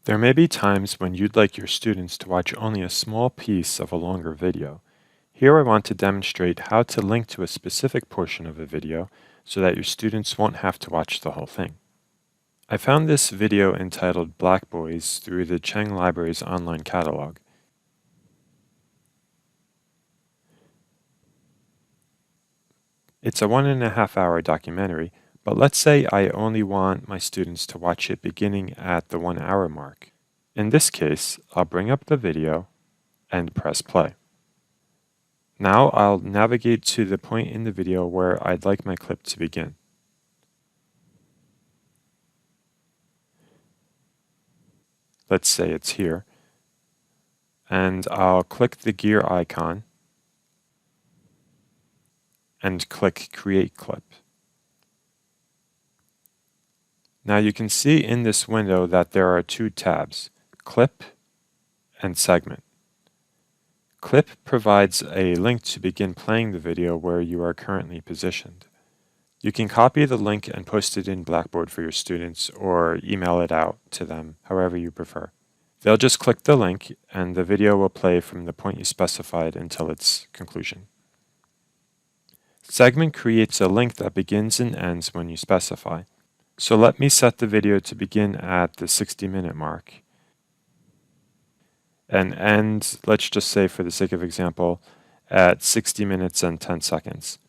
There may be times when you'd like your students to watch only a small piece of a longer video. Here I want to demonstrate how to link to a specific portion of a video so that your students won't have to watch the whole thing. I found this video entitled Black Boys through the Cheng Library's online catalog. It's a 1.5 hour documentary, but let's say I only want my students to watch it beginning at the 1 hour mark. In this case, I'll bring up the video and press play. Now I'll navigate to the point in the video where I'd like my clip to begin. Let's say it's here. And I'll click the gear icon and click Create Clip. Now you can see in this window that there are two tabs, Clip and Segment. Clip provides a link to begin playing the video where you are currently positioned. You can copy the link and post it in Blackboard for your students or email it out to them, however you prefer. They'll just click the link and the video will play from the point you specified until its conclusion. Segment creates a link that begins and ends when you specify. So let me set the video to begin at the 60-minute mark and end, let's just say for the sake of example, at 60 minutes and 10 seconds.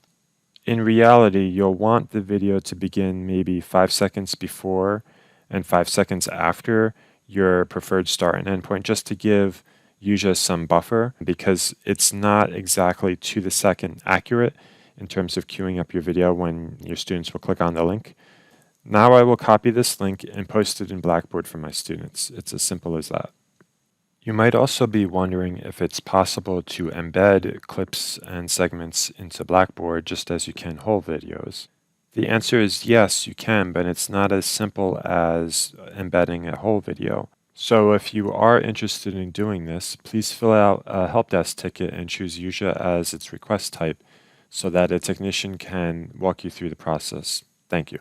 In reality, you'll want the video to begin maybe 5 seconds before and 5 seconds after your preferred start and end point, just to give YuJa some buffer, because it's not exactly to the second accurate in terms of queuing up your video when your students will click on the link. Now I will copy this link and post it in Blackboard for my students. It's as simple as that. You might also be wondering if it's possible to embed clips and segments into Blackboard just as you can whole videos. The answer is yes, you can, but it's not as simple as embedding a whole video. So if you are interested in doing this, please fill out a help desk ticket and choose YuJa as its request type so that a technician can walk you through the process. Thank you.